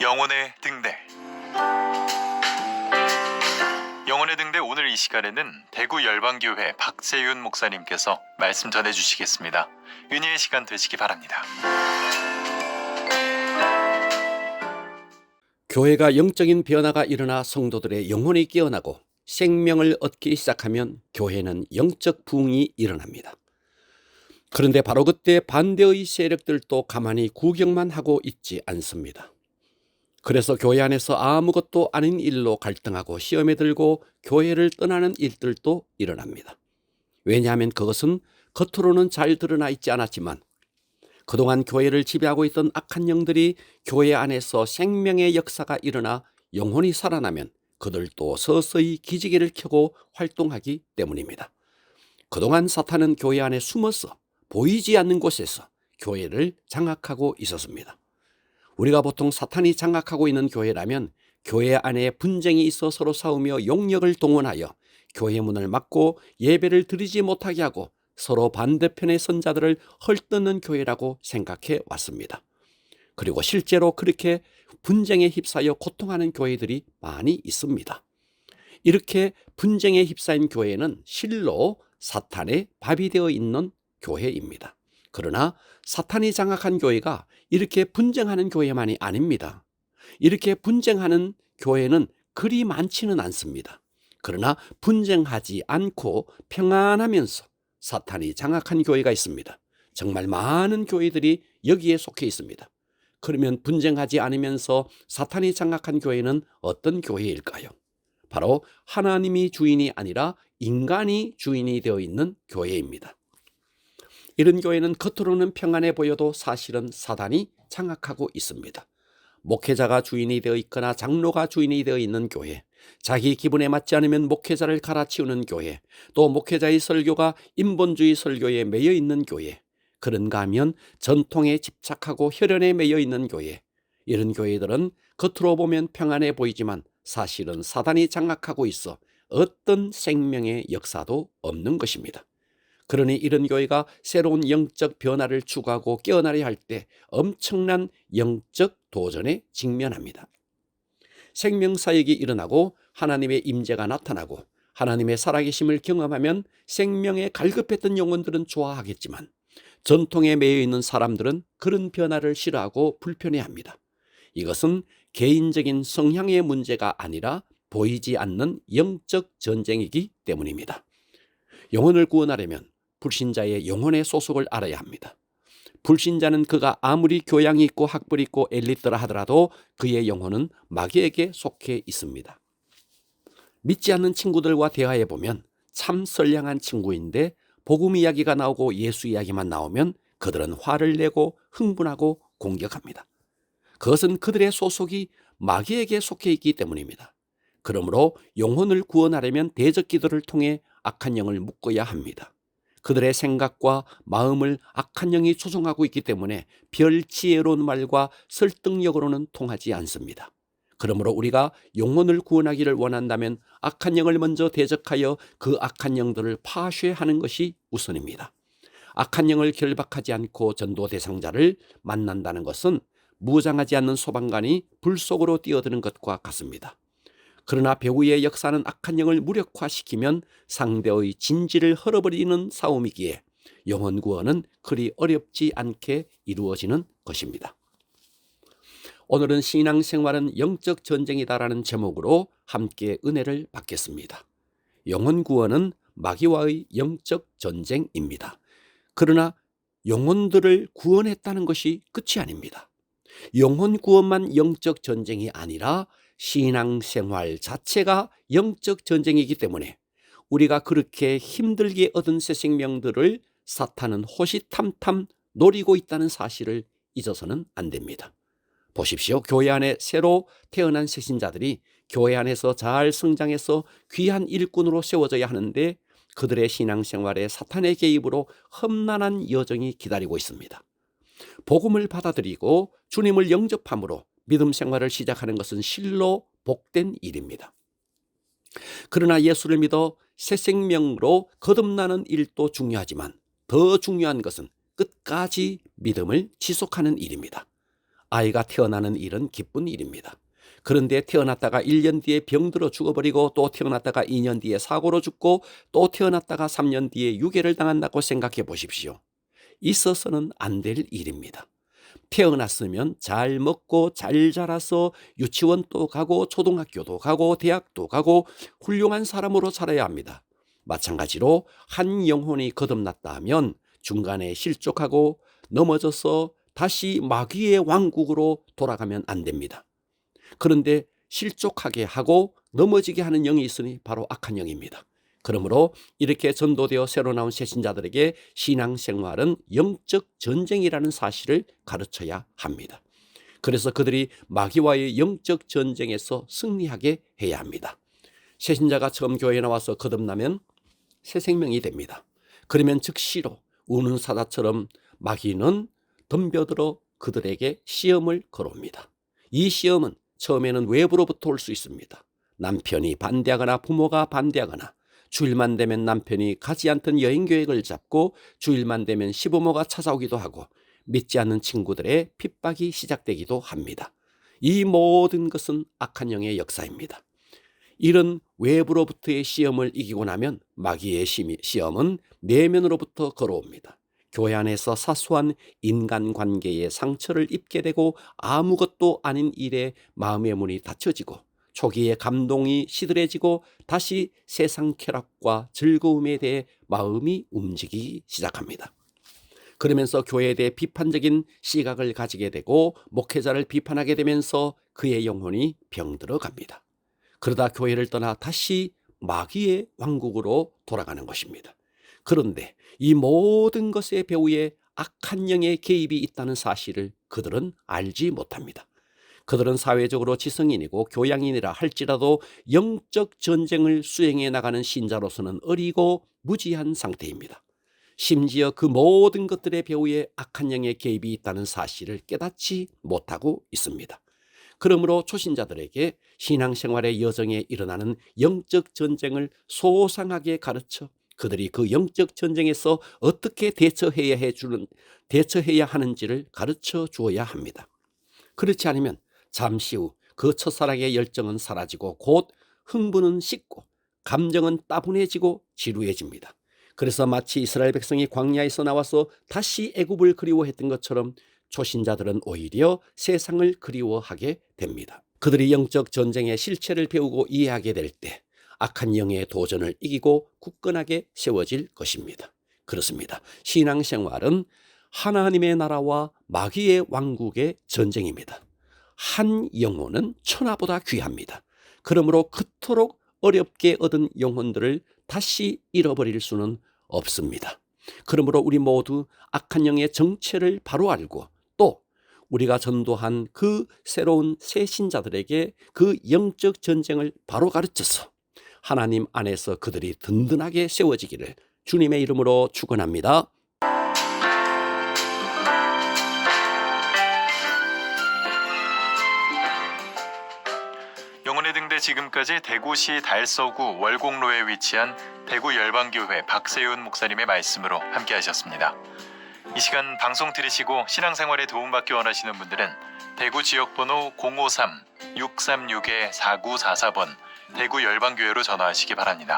영혼의 등대. 영혼의 등대 오늘 이 시간에는 대구 열방교회 박재윤 목사님께서 말씀 전해주시겠습니다. 은혜의 시간 되시기 바랍니다. 교회가 영적인 변화가 일어나 성도들의 영혼이 깨어나고 생명을 얻기 시작하면 교회는 영적 부흥이 일어납니다. 그런데 바로 그때 반대의 세력들도 가만히 구경만 하고 있지 않습니다. 그래서 교회 안에서 아무것도 아닌 일로 갈등하고 시험에 들고 교회를 떠나는 일들도 일어납니다. 왜냐하면 그것은 겉으로는 잘 드러나 있지 않았지만 그동안 교회를 지배하고 있던 악한 영들이 교회 안에서 생명의 역사가 일어나 영혼이 살아나면 그들도 서서히 기지개를 켜고 활동하기 때문입니다. 그동안 사탄은 교회 안에 숨어서 보이지 않는 곳에서 교회를 장악하고 있었습니다. 우리가 보통 사탄이 장악하고 있는 교회라면 교회 안에 분쟁이 있어 서로 싸우며 용력을 동원하여 교회 문을 막고 예배를 드리지 못하게 하고 서로 반대편의 선자들을 헐뜯는 교회라고 생각해 왔습니다. 그리고 실제로 그렇게 분쟁에 휩싸여 고통하는 교회들이 많이 있습니다. 이렇게 분쟁에 휩싸인 교회는 실로 사탄의 밥이 되어 있는 교회입니다. 그러나 사탄이 장악한 교회가 이렇게 분쟁하는 교회만이 아닙니다. 이렇게 분쟁하는 교회는 그리 많지는 않습니다. 그러나 분쟁하지 않고 평안하면서 사탄이 장악한 교회가 있습니다. 정말 많은 교회들이 여기에 속해 있습니다. 그러면 분쟁하지 않으면서 사탄이 장악한 교회는 어떤 교회일까요? 바로 하나님이 주인이 아니라 인간이 주인이 되어 있는 교회입니다. 이런 교회는 겉으로는 평안해 보여도 사실은 사단이 장악하고 있습니다. 목회자가 주인이 되어 있거나 장로가 주인이 되어 있는 교회, 자기 기분에 맞지 않으면 목회자를 갈아치우는 교회, 또 목회자의 설교가 인본주의 설교에 매여 있는 교회, 그런가 하면 전통에 집착하고 혈연에 매여 있는 교회, 이런 교회들은 겉으로 보면 평안해 보이지만 사실은 사단이 장악하고 있어 어떤 생명의 역사도 없는 것입니다. 그러니 이런 교회가 새로운 영적 변화를 추구하고 깨어나려 할 때 엄청난 영적 도전에 직면합니다. 생명사역이 일어나고 하나님의 임재가 나타나고 하나님의 살아계심을 경험하면 생명에 갈급했던 영혼들은 좋아하겠지만 전통에 매여 있는 사람들은 그런 변화를 싫어하고 불편해합니다. 이것은 개인적인 성향의 문제가 아니라 보이지 않는 영적 전쟁이기 때문입니다. 영혼을 구원하려면 불신자의 영혼의 소속을 알아야 합니다. 불신자는 그가 아무리 교양이 있고 학벌이 있고 엘리트라 하더라도 그의 영혼은 마귀에게 속해 있습니다. 믿지 않는 친구들과 대화해 보면 참 선량한 친구인데 복음 이야기가 나오고 예수 이야기만 나오면 그들은 화를 내고 흥분하고 공격합니다. 그것은 그들의 소속이 마귀에게 속해 있기 때문입니다. 그러므로 영혼을 구원하려면 대적 기도를 통해 악한 영을 묶어야 합니다. 그들의 생각과 마음을 악한 영이 조종하고 있기 때문에 별 지혜로운 말과 설득력으로는 통하지 않습니다. 그러므로 우리가 영혼을 구원하기를 원한다면 악한 영을 먼저 대적하여 그 악한 영들을 파쇄하는 것이 우선입니다. 악한 영을 결박하지 않고 전도 대상자를 만난다는 것은 무장하지 않는 소방관이 불 속으로 뛰어드는 것과 같습니다. 그러나 배후의 역사는 악한 영을 무력화시키면 상대의 진지를 헐어버리는 싸움이기에 영혼 구원은 그리 어렵지 않게 이루어지는 것입니다. 오늘은 신앙생활은 영적 전쟁이다라는 제목으로 함께 은혜를 받겠습니다. 영혼 구원은 마귀와의 영적 전쟁입니다. 그러나 영혼들을 구원했다는 것이 끝이 아닙니다. 영혼 구원만 영적 전쟁이 아니라 신앙생활 자체가 영적 전쟁이기 때문에 우리가 그렇게 힘들게 얻은 새 생명들을 사탄은 호시탐탐 노리고 있다는 사실을 잊어서는 안 됩니다. 보십시오. 교회 안에 새로 태어난 새신자들이 교회 안에서 잘 성장해서 귀한 일꾼으로 세워져야 하는데 그들의 신앙생활에 사탄의 개입으로 험난한 여정이 기다리고 있습니다. 복음을 받아들이고 주님을 영접함으로 믿음 생활을 시작하는 것은 실로 복된 일입니다. 그러나 예수를 믿어 새 생명으로 거듭나는 일도 중요하지만 더 중요한 것은 끝까지 믿음을 지속하는 일입니다. 아이가 태어나는 일은 기쁜 일입니다. 그런데 태어났다가 1년 뒤에 병들어 죽어버리고 또 태어났다가 2년 뒤에 사고로 죽고 또 태어났다가 3년 뒤에 유괴를 당한다고 생각해 보십시오. 있어서는 안 될 일입니다. 태어났으면 잘 먹고 잘 자라서 유치원도 가고 초등학교도 가고 대학도 가고 훌륭한 사람으로 자라야 합니다. 마찬가지로 한 영혼이 거듭났다 하면 중간에 실족하고 넘어져서 다시 마귀의 왕국으로 돌아가면 안 됩니다. 그런데 실족하게 하고 넘어지게 하는 영이 있으니 바로 악한 영입니다. 그러므로 이렇게 전도되어 새로 나온 새신자들에게 신앙생활은 영적 전쟁이라는 사실을 가르쳐야 합니다. 그래서 그들이 마귀와의 영적 전쟁에서 승리하게 해야 합니다. 새신자가 처음 교회에 나와서 거듭나면 새 생명이 됩니다. 그러면 즉시로 우는 사자처럼 마귀는 덤벼들어 그들에게 시험을 걸어옵니다. 이 시험은 처음에는 외부로부터 올 수 있습니다. 남편이 반대하거나 부모가 반대하거나 주일만 되면 남편이 가지 않던 여행 계획을 잡고 주일만 되면 시부모가 찾아오기도 하고 믿지 않는 친구들의 핍박이 시작되기도 합니다. 이 모든 것은 악한 영의 역사입니다. 이런 외부로부터의 시험을 이기고 나면 마귀의 시험은 내면으로부터 걸어옵니다. 교회 안에서 사소한 인간관계의 상처를 입게 되고 아무것도 아닌 일에 마음의 문이 닫혀지고 초기에 감동이 시들해지고 다시 세상 쾌락과 즐거움에 대해 마음이 움직이기 시작합니다. 그러면서 교회에 대해 비판적인 시각을 가지게 되고 목회자를 비판하게 되면서 그의 영혼이 병들어 갑니다. 그러다 교회를 떠나 다시 마귀의 왕국으로 돌아가는 것입니다. 그런데 이 모든 것의 배후에 악한 영의 개입이 있다는 사실을 그들은 알지 못합니다. 그들은 사회적으로 지성인이고 교양인이라 할지라도 영적 전쟁을 수행해 나가는 신자로서는 어리고 무지한 상태입니다. 심지어 그 모든 것들의 배후에 악한 영의 개입이 있다는 사실을 깨닫지 못하고 있습니다. 그러므로 초신자들에게 신앙생활의 여정에 일어나는 영적 전쟁을 소상하게 가르쳐 그들이 그 영적 전쟁에서 어떻게 대처해야 하는지를 가르쳐 주어야 합니다. 그렇지 않으면 잠시 후 그 첫사랑의 열정은 사라지고 곧 흥분은 식고 감정은 따분해지고 지루해집니다. 그래서 마치 이스라엘 백성이 광야에서 나와서 다시 애굽을 그리워했던 것처럼 초신자들은 오히려 세상을 그리워하게 됩니다. 그들이 영적 전쟁의 실체를 배우고 이해하게 될 때 악한 영의 도전을 이기고 굳건하게 세워질 것입니다. 그렇습니다. 신앙생활은 하나님의 나라와 마귀의 왕국의 전쟁입니다. 한 영혼은 천하보다 귀합니다. 그러므로 그토록 어렵게 얻은 영혼들을 다시 잃어버릴 수는 없습니다. 그러므로 우리 모두 악한 영의 정체를 바로 알고 또 우리가 전도한 그 새로운 새 신자들에게 그 영적 전쟁을 바로 가르쳐서 하나님 안에서 그들이 든든하게 세워지기를 주님의 이름으로 축원합니다. 영혼의 등대 지금까지 대구시 달서구 월곡로에 위치한 대구 열방교회 박세윤 목사님의 말씀으로 함께 하셨습니다. 이 시간 방송 들으시고 신앙생활에 도움받기 원하시는 분들은 대구 지역번호 053-636-4944번 대구 열방교회로 전화하시기 바랍니다.